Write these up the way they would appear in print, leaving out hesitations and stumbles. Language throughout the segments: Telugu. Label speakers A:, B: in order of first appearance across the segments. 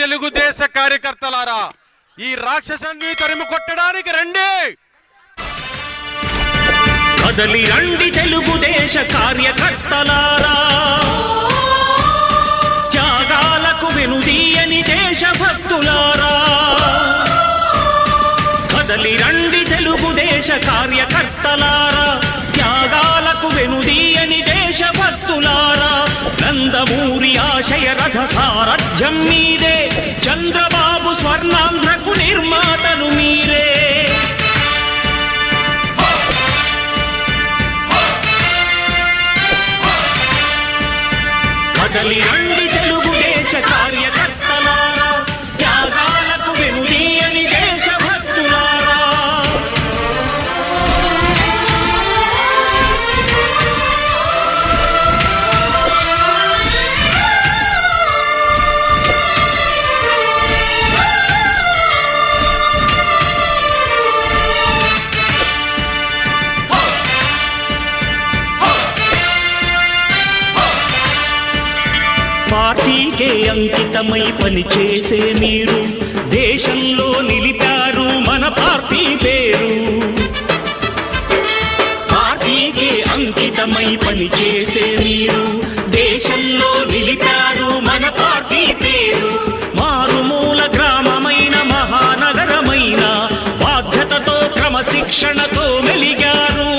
A: తెలుగుదేశ కార్యకర్తలారా, ఈ రాక్షసాన్ని తరిమి కొట్టడానికి రండి.
B: కదలి రండి తెలుగుదేశ కార్యకర్తలారా, త్యాగాలకు వెనుదీయని దేశభక్తులారా. కదలి రండి తెలుగుదేశ కార్యకర్తలారా, త్యాగాలకు వెనుదీయని దేశభక్తులారా. నందమూరి ఆశయ రథ సారథ్యం మీదే, చంద్రబాబు స్వర్ణాంధ్రకు నిర్మాతలు మీరే. కదలి రండి తెలుగుదేశ కార్యకర్తలారా, త్యాగాలకు వెనుదీయని దేశభక్తులారా. పార్టీకే అంకితమై పనిచేసే మీరు దేశంలో నిలిపారు మన పార్టీ పేరు. పార్టీకే అంకితమై పనిచేసే మీరు దేశంలో నిలిపారు మన పార్టీ పేరు. మారుమూల గ్రామమైన మహానగరమైన బాధ్యతతో క్రమశిక్షణతో మెలిగారు.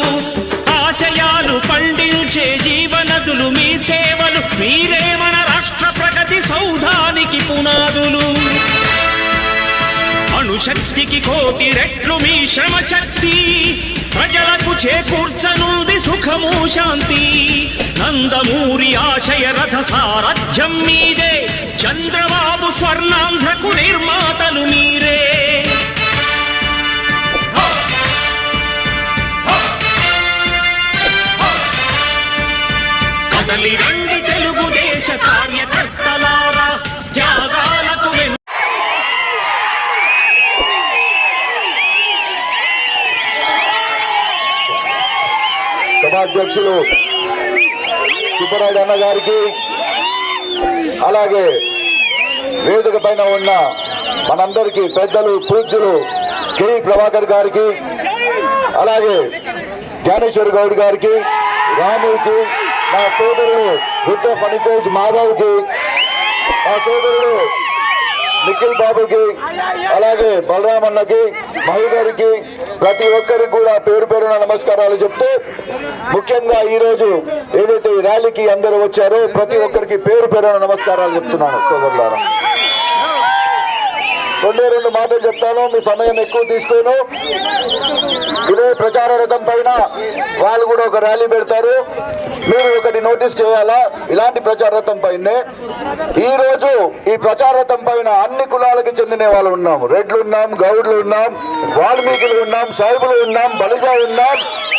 B: ఆశయాలు పండించే జీవనదులు మీ సేవలు, మీరే మన రాష్ట్ర ప్రగతి సౌధానికి పునాదులు. అణుశక్తికి కోటి రెట్లు మీ శ్రమ శక్తి, ప్రజలకు చేకూర్చనుంది సుఖము శాంతి. నందమూరి ఆశయ రథ సారథ్యం మీదే, చంద్రబాబు స్వర్ణాంధ్రకు నిర్మాతలు మీరే. కదలి రండి తెలుగుదేశ కార్యకర్తలారా, త్యాగాలకు
C: సభాధ్యక్షులు సుబ్బరాయుడు అన్న గారికి, అలాగే వేదిక పైన ఉన్న మనందరికీ పెద్దలు పూజ్యులు కె ప్రభాకర్ గారికి, అలాగే జ్ఞానేశ్వర్ గౌడ్ గారికి, రాముకి, మా సోదరుడు వృత్త ఫణితేజ్ మాధవ్కి, మా సోదరుడు నిఖిల్ బాబుకి, అలాగే బలరామన్నకి, మహిళకి, ప్రతి ఒక్కరికి కూడా పేరు పేరున నమస్కారాలు చెప్తూ, ముఖ్యంగా ఈరోజు ఏదైతే ఈ ర్యాలీకి అందరూ వచ్చారో ప్రతి ఒక్కరికి పేరు పేరున నమస్కారాలు చెప్తున్నాను సోదరులారా. రెండు మాటలు చెప్తాను, మీ సమయం ఎక్కువ తీసుకోను. ఇదే ప్రచార రథం పైన వాళ్ళు కూడా ఒక ర్యాలీ పెడతారు, మీరు ఒకటి నోటీస్ చేయాలా. ఇలాంటి ప్రచార రథం పైనే ఈ రోజు ఈ ప్రచార రథం పైన అన్ని కులాలకి చెందిన వాళ్ళు ఉన్నాం. రెడ్లు ఉన్నాం, గౌడ్లు ఉన్నాం, వాల్మీకులు ఉన్నాం, సాయిబులు ఉన్నాం, బలిజా ఉన్నాం,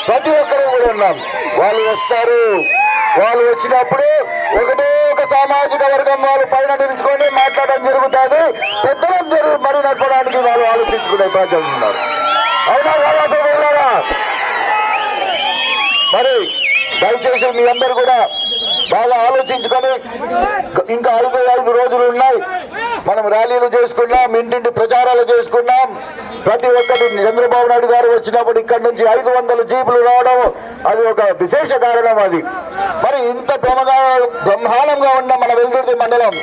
C: ప్రతి ఒక్కరు కూడా ఉన్నాం. వాళ్ళు వస్తారు, వాళ్ళు వచ్చినప్పుడు ఒకటే ఒక సామాజిక వర్గం వాళ్ళు పైన నిలుచుకొని మాట్లాడడం జరుగుతుంది. పెద్దలు మరి నడపడానికి వాళ్ళు ఆలోచించుకునే ప్రజలు ఉన్నారు. అవునా వాళ్ళ మరి దయచేసి మీ అందరు కూడా బాగా ఆలోచించుకొని, ఇంకా 5 రోజులు ఉన్నాయి. మనం ర్యాలీలు చేసుకున్నాం, ఇంటింటి ప్రచారాలు చేసుకున్నాం. ప్రతి ఒక్కటి చంద్రబాబు నాయుడు గారు వచ్చినప్పుడు ఇక్కడ నుంచి 500 జీపులు రావడం అది ఒక విశేష కారణం. అది మరి ఇంత బ్రహ్మాండంగా ఉన్న మన వెల్దుర్తి మండలం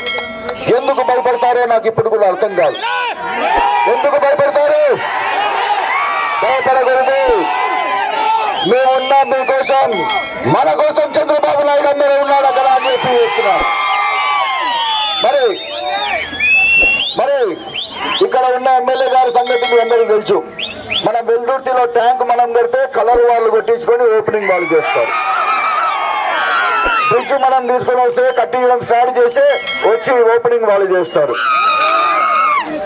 C: ఎందుకు భయపడతారో నాకు ఇప్పుడు కూడా అర్థం కాదు. ఎందుకు భయపడతారు? భయపడకూడదు. మేమున్నాం మీకోసం, మన కోసం చంద్రబాబు నాయుడు అందరూ ఉన్నాడు అక్కడ అని చెప్పి చెప్తున్నారు. మరి ఇక్కడ ఉన్న ఎమ్మెల్యే గారి సంగతి మీ అందరికీ తెలుసు. మన వెల్దుర్తిలో ట్యాంక్ మనం కడితే కలర్ వాళ్ళు కొట్టించుకొని ఓపెనింగ్ వాళ్ళు చేస్తారు. బ్రిడ్జ్ మనం తీసుకొని వస్తే కట్టించడం స్టార్ట్ చేస్తే వచ్చి ఓపెనింగ్ వాళ్ళు చేస్తారు.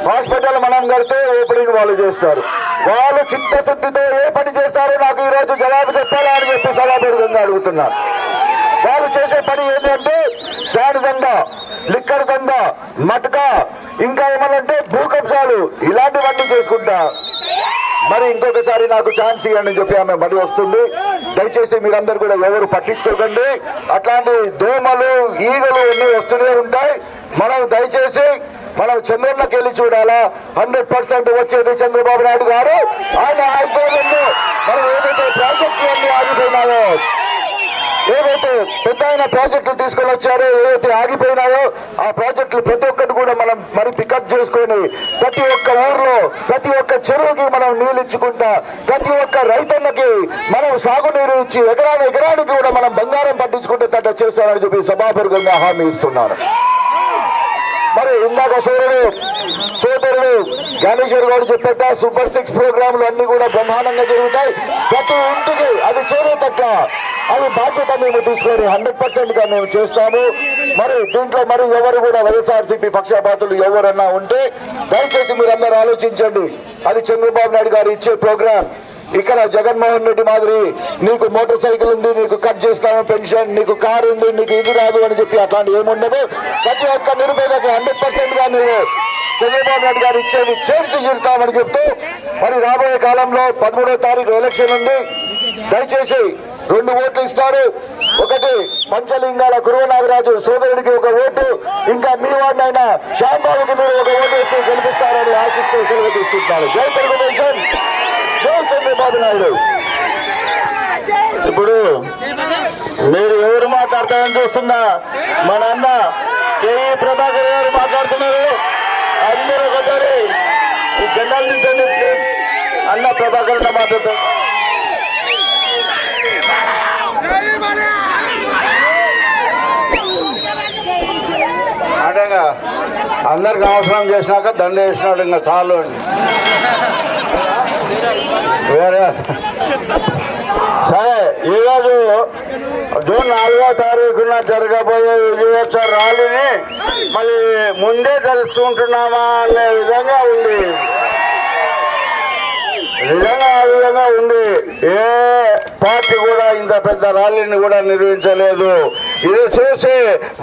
C: హాస్పిటల్ మనం కడితే ఓపెనింగ్ వాళ్ళు చేస్తారు. వాళ్ళు చిత్తశుద్ధితో ఏ పని చేస్తారో నాకు ఈ రోజు జవాబు చెప్పాలా అని చెప్పి సభాపూర్వకంగా అడుగుతున్నారు. వాళ్ళు చేసే పని ఏంటంటే శాండ్ దందా, లిక్కర్ దందా, మటక, ఇంకా ఏమన్నంటే భూ కబ్జాలు, ఇలాంటివన్నీ చేసుకుంటా. మరి ఇంకొకసారి నాకు ఛాన్స్ ఇవ్వండి చెప్పి ఆమె మరి వస్తుంది. దయచేసి మీరందరూ కూడా ఎవరు పట్టించుకోకండి. అట్లాంటి దోమలు, ఈగలు అన్నీ వస్తూనే ఉంటాయి. మనం దయచేసి మనం చంద్రన్నకి వెళ్ళి చూడాలా. 100% వచ్చేది చంద్రబాబు నాయుడు గారు. ఆయన ఆధ్వర్యంలో మనం ఏదైతే ప్రాజెక్టులు అన్ని ఆగిపోయినాయో, ఏవైతే పెద్ద ఆయన ప్రాజెక్టులు తీసుకొని వచ్చారో, ఏవైతే ఆగిపోయినాయో ఆ ప్రాజెక్టులు ప్రతి ఒక్కటి కూడా మనం మరి పికప్ చేసుకొని ప్రతి ఒక్క ఊర్లో ప్రతి ఒక్క చెరువుకి మనం నీళ్ళు ఇచ్చుకుంటా, ప్రతి ఒక్క రైతన్నకి మనం సాగునీరు ఇచ్చి ఎకరానికి కూడా మనం బంగారం పట్టించుకుంటే తగ్గ చేస్తానని చెప్పి సభాపూర్వకంగా హామీ ఇస్తున్నాను. మరి ఇందాక సోదరుడు జ్ఞానేశ్వర్ గౌడ్ చెప్పేట సూపర్ 6 ప్రోగ్రాంలు అన్ని కూడా బ్రహ్మాండంగా జరుగుతాయి. ప్రతి ఇంటికి అది చేరేటట్ల అది బాధ్యత మేము తీసుకొని 100%గా మేము చేస్తాము. మరి దీంట్లో మరి ఎవరు కూడా వైఎస్ఆర్సీపీ పక్షపాతులు ఎవరన్నా ఉంటే దయచేసి మీరందరూ ఆలోచించండి. అది చంద్రబాబు నాయుడు గారు ఇచ్చే ప్రోగ్రాం. ఇక్కడ జగన్మోహన్ రెడ్డి మాదిరి నీకు మోటార్ సైకిల్ ఉంది, నీకు కట్ చేస్తాను పెన్షన్, నీకు కారు ఉంది, నీకు ఇది రాదు అని చెప్పి అట్లాంటి ఏముండదు. ప్రతి ఒక్క నిరుపేదకి 100%గా మీరు చంద్రబాబు నాయుడు గారు ఇచ్చేది చేర్చి తీరుతామని చెప్తూ మరి రాబోయే కాలంలో 13వ తారీఖు ఎలక్షన్ ఉంది. దయచేసి 2 ఓట్లు ఇస్తారు. ఒకటి పంచలింగాల కురువనాగరాజు సోదరుడికి ఒక ఓటు, ఇంకా మీ వాడినైనా శ్యాంబాబుకి మీరు ఒక ఓటు వేసి గెలిపిస్తారని ఆశిస్తూ సెలవు తీసుకుంటున్నారు. జై తెలుగుదేశం, జై చంద్రబాబు నాయుడు. ఇప్పుడు మీరు ఎవరు మాట్లాడతారని చూస్తున్నా మన అన్న కేఈ ప్రభాకర్ గారు మాట్లాడుతున్నారు. అందరూ ఒకసారి ఈ జెండాలు తీసండి. అన్న ప్రభాకర్ మాట్లాడుతారు. అంటే అందరికి అవసరం చేసినాక దండ వేసినాడు, ఇంకా చాలు అండి. వేరే సరే, ఈరోజు జూన్ 4వ తారీఖున జరగబోయే విజయోత్సవ ర్యాలీని మళ్ళీ ముందే తెలుసుకుంటున్నామా అనే విధంగా ఉంది. నిజంగా ఆ విధంగా ఉంది. ఏ పార్టీ కూడా ఇంత పెద్ద ర్యాలీని కూడా నిర్వహించలేదు. ఇది చూసి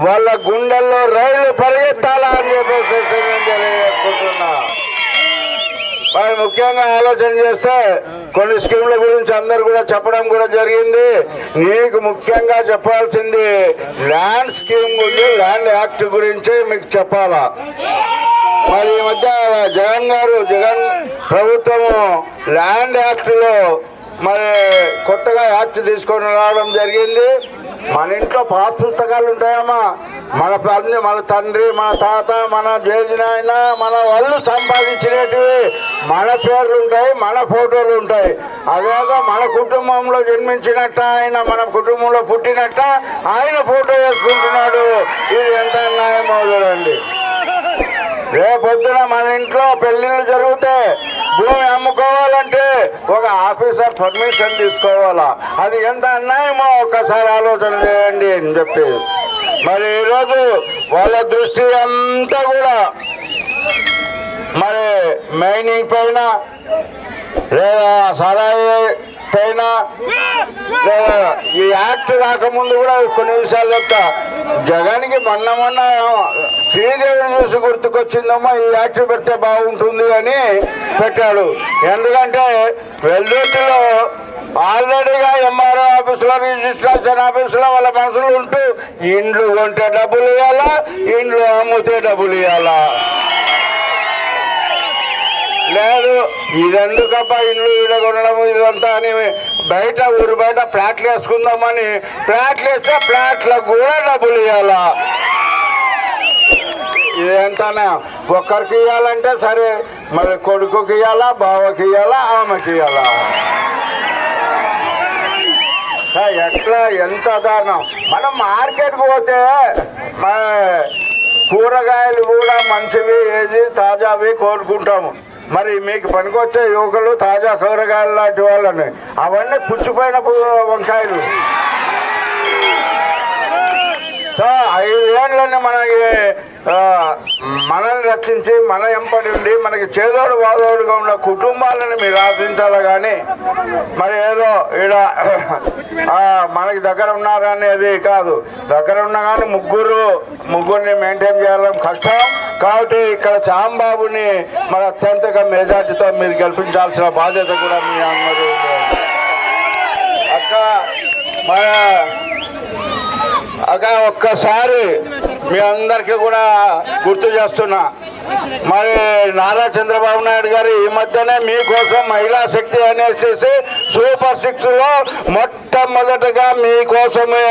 C: వాళ్ళ గుండెల్లో రైలు పరిగెత్తాలా అని చెప్పేసి తెలియజేసుకుంటున్నా. మరి ముఖ్యంగా ఆలోచన చేస్తే కొన్ని స్కీముల గురించి అందరు కూడా చెప్పడం కూడా జరిగింది. నీకు ముఖ్యంగా చెప్పాల్సింది ల్యాండ్ స్కీమ్ గురించి, ల్యాండ్ యాక్ట్ గురించి మీకు చెప్పాలా. మరి ఈ మధ్య జగన్ ప్రభుత్వము ల్యాండ్ యాక్ట్ లో మరి కొత్తగా యాక్ట్ తీసుకొని రావడం జరిగింది. మన ఇంట్లో పాత పుస్తకాలు ఉంటాయమ్మా, మన తండ్రి, మన తాత, మన జేజినాయన, మన వాళ్ళు సంపాదించినటివి మన పేర్లు ఉంటాయి, మన ఫోటోలు ఉంటాయి. అదేగా మన కుటుంబంలో జన్మించినట్ట, ఆయన మన కుటుంబంలో పుట్టినట్ట ఆయన ఫోటో వేసుకుంటున్నాడు. ఇది ఎంత న్యాయమో చూడండి. రేపొద్దున మన ఇంట్లో పెళ్లిళ్ళు జరిగితే భూమి అమ్ముకోవాలంటే ఒక ఆఫీసర్ పర్మిషన్ తీసుకోవాలా. అది ఎంత అన్యాయమో ఒక్కసారి ఆలోచన చేయండి అని చెప్పి మరి ఈరోజు వాళ్ళ దృష్టి అంతా కూడా మరి మైనింగ్ పైన, లేదా సరాయి పైన, లేదా ఈ యాక్ట్ రాకముందు కూడా కొన్ని విషయాలు చెప్తా. జగన్కి మొన్న శ్రీదేవిని చూసి గుర్తుకొచ్చిందమ్మా, ఈ యాక్ట్ పెడితే బాగుంటుంది అని పెట్టాడు. ఎందుకంటే వెల్దుర్తిలో ఆల్రెడీగా ఎంఆర్ఓ ఆఫీసులో, రిజిస్ట్రేషన్ ఆఫీసులో వాళ్ళ మనుషులు ఉంటూ ఇండ్లు కొంటే డబ్బులు ఇవ్వాలా, ఇండ్లు అమ్ముతే డబ్బులు ఇవ్వాలా. లేదు ఇదెందుకబ్బా ఇండ్లు ఈడగొనడం ఇదంతా అని బయట ఊరు బయట ఫ్లాట్లు వేసుకుందామని ఫ్లాట్లు వేస్తే ఫ్లాట్లకు కూడా డబ్బులు ఇవ్వాలా. ఇదేంటనే ఒక్కరికి ఇవ్వాలంటే సరే, మరి కొడుకుకి ఇవ్వాలా, బావకి ఇవ్వాలా, ఆమెకి ఇవ్వాలా. ఎట్లా ఎంత దారుణం. మనం మార్కెట్కి పోతే కూరగాయలు కూడా మంచివి, ఏది తాజావి కోరుకుంటాము. మరి మీకు పనికొచ్చే యువకులు తాజా కూరగాయలు లాంటి వాళ్ళని, అవన్నీ పుచ్చిపోయిన వంకాయలు. సో 5 ఏళ్ళని మనల్ని రక్షించి మన ఎంపడి ఉండి మనకి చేదోడు వాదోడుగా ఉన్న కుటుంబాలను మీరు ఆశించాలి. కానీ మరి ఏదో ఈడ మనకి దగ్గర ఉన్నారనేది కాదు. దగ్గర ఉన్నా కానీ ముగ్గురిని మెయింటైన్ చేయాలని కష్టం. కాబట్టి ఇక్కడ చాంబాబుని మన అత్యంతగా మెజార్టీతో మీరు గెలిపించాల్సిన బాధ్యత కూడా మీ అందరూ. అక్క ఒక్కసారి మీ అందరికీ కూడా గుర్తు చేస్తున్నా, మరి నారా చంద్రబాబు నాయుడు గారు ఈ మధ్యనే మీకోసం మహిళా శక్తి అనేసి సూపర్ 6 లో మొట్టమొదటగా మీకోసమే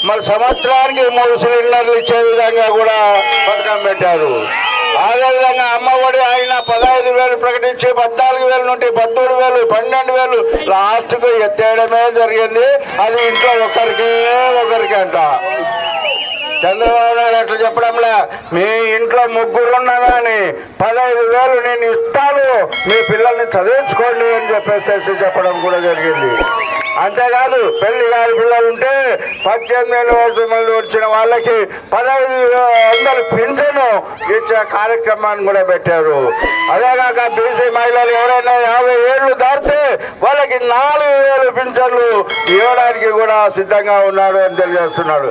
C: మరి సంవత్సరానికి 3 సిలిండర్లు ఇచ్చే విధంగా కూడా పథకం పెట్టారు. అదేవిధంగా అమ్మఒడి ఆయన 15,000 ప్రకటించి 14,000 నుండి 13,000, 12,000 లాస్ట్కు ఎత్తేయడమే జరిగింది. అది ఇంట్లో ఒకరికి అంట. చంద్రబాబు నాయుడు అట్లా చెప్పడంలా, మీ ఇంట్లో ముగ్గురున్నా కానీ 15,000 నేను ఇస్తాను, మీ పిల్లల్ని చదివించుకోండి అని చెప్పేసి చెప్పడం కూడా జరిగింది. అంతేకాదు పెళ్లి కాని పిల్లలు ఉంటే 18 వయసు వచ్చిన వాళ్ళకి 1,500 పింఛను ఇచ్చే కార్యక్రమాన్ని కూడా పెట్టారు. అదేగాక బీసీ మహిళలు ఎవరైనా 50 ఏళ్ళు దాటితే వాళ్ళకి 4,000 పింఛన్లు ఇవ్వడానికి కూడా సిద్ధంగా ఉన్నాడు అని తెలియజేస్తున్నాడు.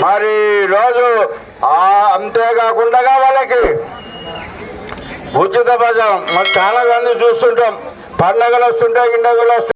C: మరి రోజు అంతేకాకుండా వాళ్ళకి ఉచిత బజం మరి చాలా మంది చూస్తుంటాం. పండగలు వస్తుంటాయి, గిండగలు వస్తుంటాయి.